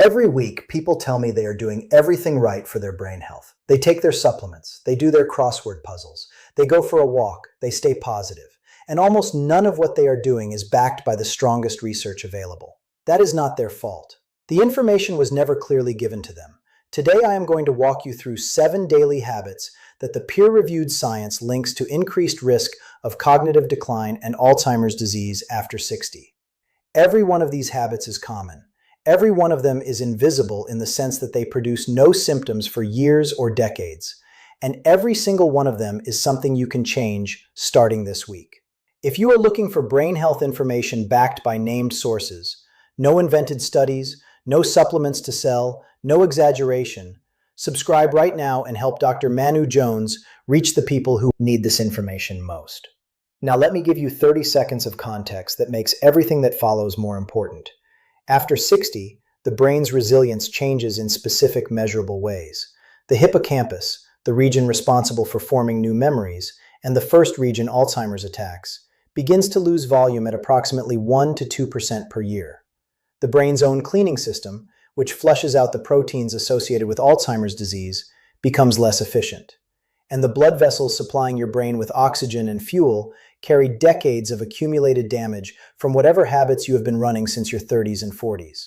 Every week, people tell me they are doing everything right for their brain health. They take their supplements, they do their crossword puzzles, they go for a walk, they stay positive, and almost none of what they are doing is backed by the strongest research available. That is not their fault. The information was never clearly given to them. Today, I am going to walk you through 7 daily habits that the peer-reviewed science links to increased risk of cognitive decline and Alzheimer's disease after 60. Every one of these habits is common. Every one of them is invisible in the sense that they produce no symptoms for years or decades. And every single one of them is something you can change starting this week. If you are looking for brain health information backed by named sources, no invented studies, no supplements to sell, no exaggeration, subscribe right now and help Dr. Mannu Jones reach the people who need this information most. Now let me give you 30 seconds of context that makes everything that follows more important. After 60, the brain's resilience changes in specific measurable ways. The hippocampus, the region responsible for forming new memories, and the first region Alzheimer's attacks, begins to lose volume at approximately 1 to 2% per year. The brain's own cleaning system, which flushes out the proteins associated with Alzheimer's disease, becomes less efficient. And the blood vessels supplying your brain with oxygen and fuel carry decades of accumulated damage from whatever habits you have been running since your 30s and 40s.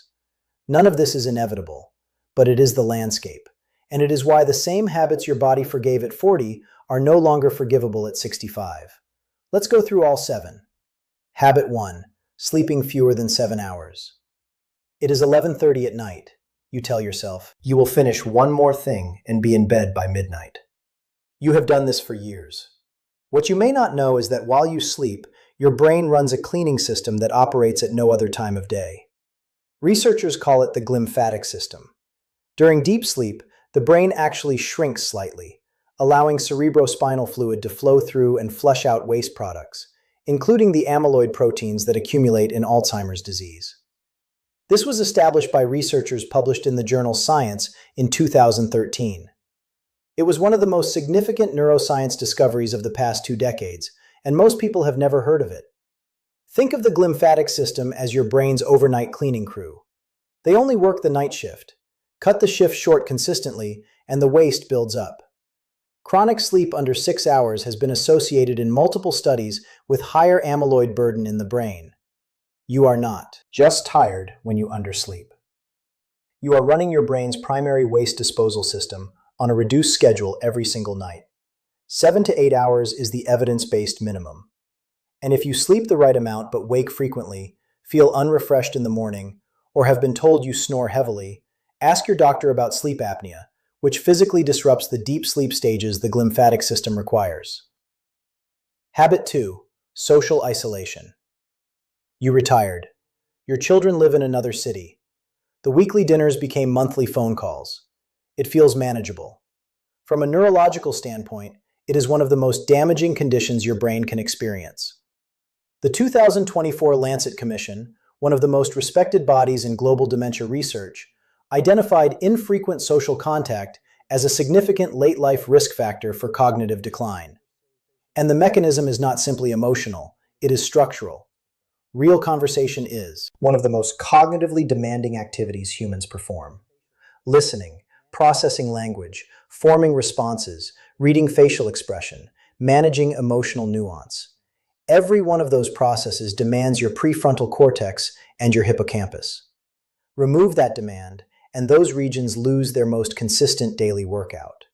None of this is inevitable, but it is the landscape. And it is why the same habits your body forgave at 40 are no longer forgivable at 65. Let's go through all 7. Habit 1. Sleeping fewer than 7 hours. It is 11:30 at night. You tell yourself, you will finish one more thing and be in bed by midnight. You have done this for years. What you may not know is that while you sleep, your brain runs a cleaning system that operates at no other time of day. Researchers call it the glymphatic system. During deep sleep, the brain actually shrinks slightly, allowing cerebrospinal fluid to flow through and flush out waste products, including the amyloid proteins that accumulate in Alzheimer's disease. This was established by researchers published in the journal Science in 2013. It was one of the most significant neuroscience discoveries of the past 2 decades, and most people have never heard of it. Think of the glymphatic system as your brain's overnight cleaning crew. They only work the night shift. Cut the shift short consistently, and the waste builds up. Chronic sleep under 6 hours has been associated in multiple studies with higher amyloid burden in the brain. You are not just tired when you undersleep. You are running your brain's primary waste disposal system on a reduced schedule every single night. 7 to 8 hours is the evidence-based minimum. And if you sleep the right amount but wake frequently, feel unrefreshed in the morning, or have been told you snore heavily, ask your doctor about sleep apnea, which physically disrupts the deep sleep stages the glymphatic system requires. Habit 2. Social isolation. You retired. Your children live in another city. The weekly dinners became monthly phone calls. It feels manageable. From a neurological standpoint, it is one of the most damaging conditions your brain can experience. The 2024 Lancet Commission, one of the most respected bodies in global dementia research, identified infrequent social contact as a significant late-life risk factor for cognitive decline. And the mechanism is not simply emotional, it is structural. Real conversation is one of the most cognitively demanding activities humans perform. Listening, processing language, forming responses, reading facial expression, managing emotional nuance. Every one of those processes demands your prefrontal cortex and your hippocampus. Remove that demand, and those regions lose their most consistent daily workout.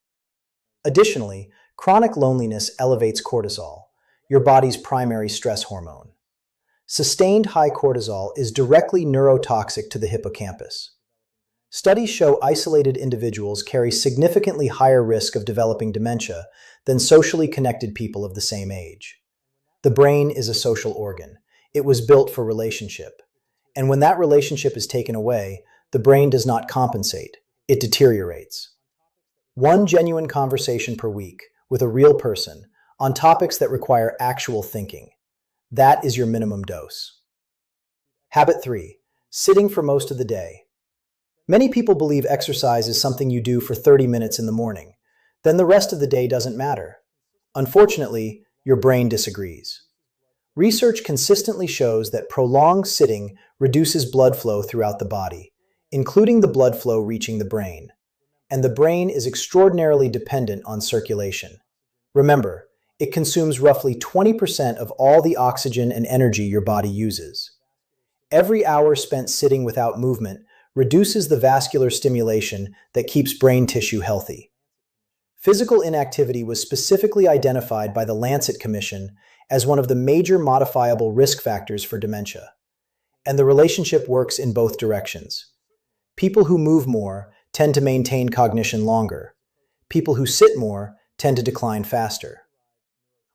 Additionally, chronic loneliness elevates cortisol, your body's primary stress hormone. Sustained high cortisol is directly neurotoxic to the hippocampus. Studies show isolated individuals carry significantly higher risk of developing dementia than socially connected people of the same age. The brain is a social organ. It was built for relationship. And when that relationship is taken away, the brain does not compensate. It deteriorates. One genuine conversation per week with a real person on topics that require actual thinking. That is your minimum dose. Habit 3. Sitting for most of the day. Many people believe exercise is something you do for 30 minutes in the morning. Then the rest of the day doesn't matter. Unfortunately, your brain disagrees. Research consistently shows that prolonged sitting reduces blood flow throughout the body. including the blood flow reaching the brain. And the brain is extraordinarily dependent on circulation. Remember, it consumes roughly 20% of all the oxygen and energy your body uses. Every hour spent sitting without movement reduces the vascular stimulation that keeps brain tissue healthy. Physical inactivity was specifically identified by the Lancet Commission as one of the major modifiable risk factors for dementia. And the relationship works in both directions. People who move more tend to maintain cognition longer. People who sit more tend to decline faster.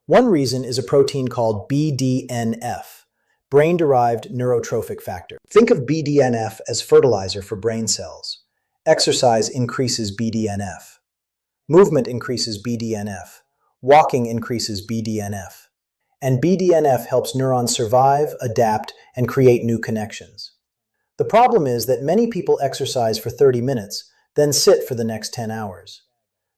One reason is a protein called BDNF, brain-derived neurotrophic factor. Think of BDNF as fertilizer for brain cells. Exercise increases BDNF. Movement increases BDNF. Walking increases BDNF. And BDNF helps neurons survive, adapt, and create new connections. The problem is that many people exercise for 30 minutes, then sit for the next 10 hours.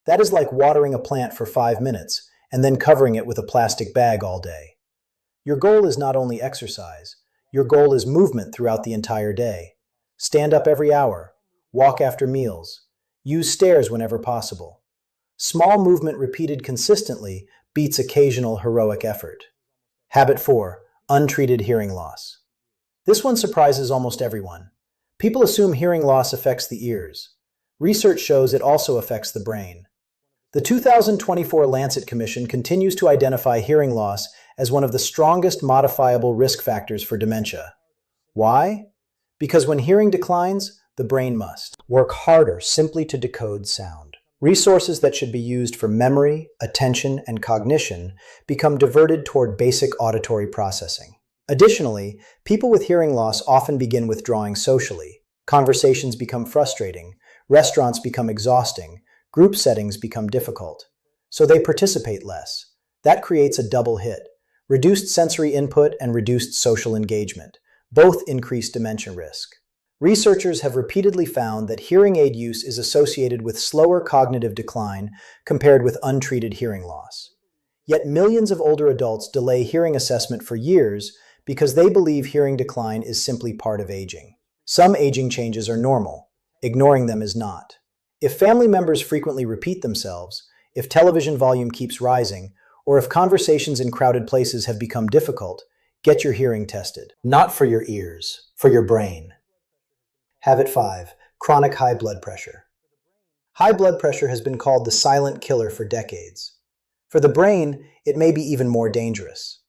That is like watering a plant for 5 minutes and then covering it with a plastic bag all day. Your goal is not only exercise, your goal is movement throughout the entire day. Stand up every hour, walk after meals, use stairs whenever possible. Small movement repeated consistently beats occasional heroic effort. Habit 4. Untreated hearing loss. This one surprises almost everyone. People assume hearing loss affects the ears. Research shows it also affects the brain. The 2024 Lancet Commission continues to identify hearing loss as one of the strongest modifiable risk factors for dementia. Why? Because when hearing declines, the brain must work harder simply to decode sound. Resources that should be used for memory, attention, and cognition become diverted toward basic auditory processing. Additionally, people with hearing loss often begin withdrawing socially. Conversations become frustrating, restaurants become exhausting, group settings become difficult. So they participate less. That creates a double hit: reduced sensory input and reduced social engagement. Both increase dementia risk. Researchers have repeatedly found that hearing aid use is associated with slower cognitive decline compared with untreated hearing loss. Yet millions of older adults delay hearing assessment for years because they believe hearing decline is simply part of aging. Some aging changes are normal. Ignoring them is not. If family members frequently repeat themselves, if television volume keeps rising, or if conversations in crowded places have become difficult, get your hearing tested. Not for your ears, for your brain. Habit 5. Chronic high blood pressure. High blood pressure has been called the silent killer for decades. For the brain, it may be even more dangerous.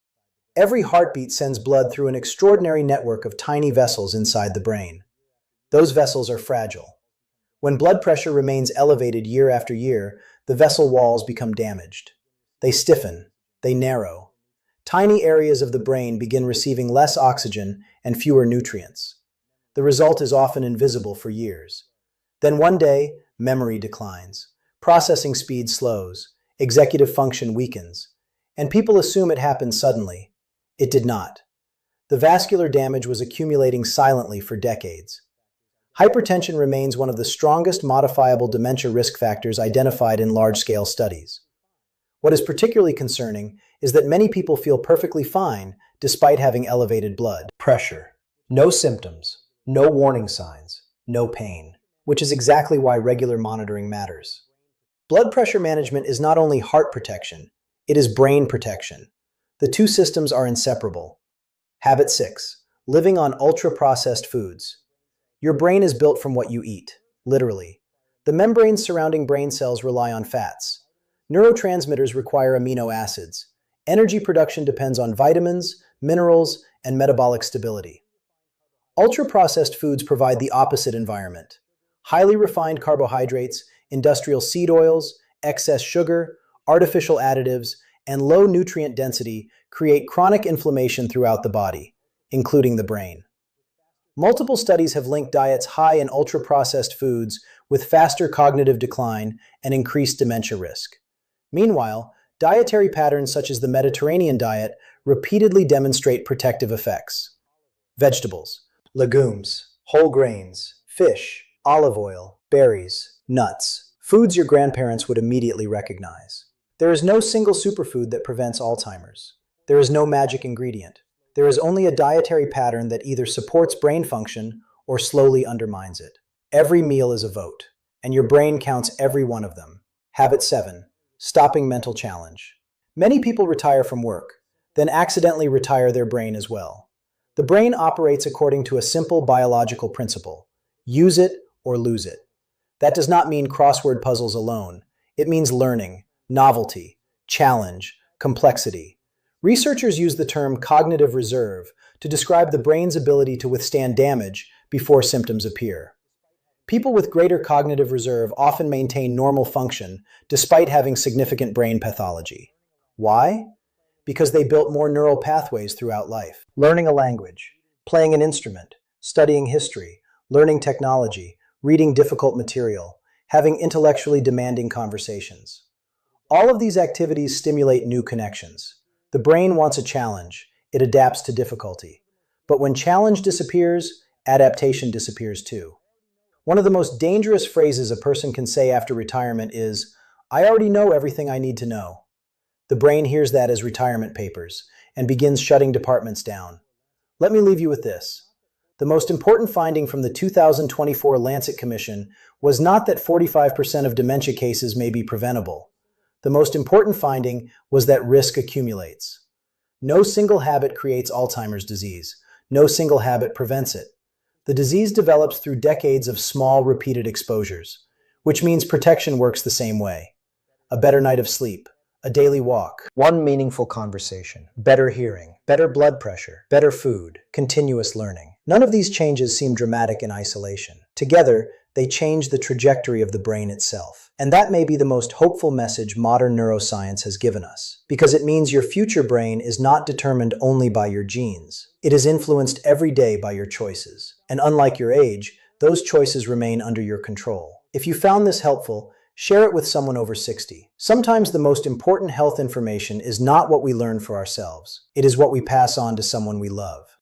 Every heartbeat sends blood through an extraordinary network of tiny vessels inside the brain. Those vessels are fragile. When blood pressure remains elevated year after year, the vessel walls become damaged. They stiffen, they narrow. Tiny areas of the brain begin receiving less oxygen and fewer nutrients. The result is often invisible for years. Then one day, memory declines, processing speed slows, executive function weakens, and people assume it happened suddenly. It did not. The vascular damage was accumulating silently for decades. Hypertension remains one of the strongest modifiable dementia risk factors identified in large-scale studies. What is particularly concerning is that many people feel perfectly fine despite having elevated blood pressure. No symptoms, no warning signs, no pain, which is exactly why regular monitoring matters. Blood pressure management is not only heart protection, it is brain protection. The two systems are inseparable. Habit 6. Living on ultra-processed foods. Your brain is built from what you eat, literally. The membranes surrounding brain cells rely on fats. Neurotransmitters require amino acids. Energy production depends on vitamins, minerals, and metabolic stability. Ultra-processed foods provide the opposite environment. Highly refined carbohydrates, industrial seed oils, excess sugar, artificial additives, and low nutrient density create chronic inflammation throughout the body, including the brain. Multiple studies have linked diets high in ultra-processed foods with faster cognitive decline and increased dementia risk. Meanwhile, dietary patterns such as the Mediterranean diet repeatedly demonstrate protective effects. Vegetables, legumes, whole grains, fish, olive oil, berries, nuts, foods your grandparents would immediately recognize. There is no single superfood that prevents Alzheimer's. There is no magic ingredient. There is only a dietary pattern that either supports brain function or slowly undermines it. Every meal is a vote, and your brain counts every one of them. Habit 7. Stopping mental challenge. Many people retire from work, then accidentally retire their brain as well. The brain operates according to a simple biological principle: use it or lose it. That does not mean crossword puzzles alone. It means learning, novelty, challenge, complexity. Researchers use the term cognitive reserve to describe the brain's ability to withstand damage before symptoms appear. People with greater cognitive reserve often maintain normal function despite having significant brain pathology. Why? Because they built more neural pathways throughout life. Learning a language, playing an instrument, studying history, learning technology, reading difficult material, having intellectually demanding conversations. All of these activities stimulate new connections. The brain wants a challenge. It adapts to difficulty. But when challenge disappears, adaptation disappears too. One of the most dangerous phrases a person can say after retirement is, "I already know everything I need to know." The brain hears that as retirement papers and begins shutting departments down. Let me leave you with this. The most important finding from the 2024 Lancet Commission was not that 45% of dementia cases may be preventable. The most important finding was that risk accumulates. No single habit creates Alzheimer's disease. No single habit prevents it. The disease develops through decades of small, repeated exposures, which means protection works the same way. A better night of sleep, a daily walk, one meaningful conversation, better hearing, better blood pressure, better food, continuous learning. None of these changes seem dramatic in isolation. Together, they change the trajectory of the brain itself. And that may be the most hopeful message modern neuroscience has given us, because it means your future brain is not determined only by your genes. It is influenced every day by your choices. And unlike your age, those choices remain under your control. If you found this helpful, share it with someone over 60. Sometimes the most important health information is not what we learn for ourselves. It is what we pass on to someone we love.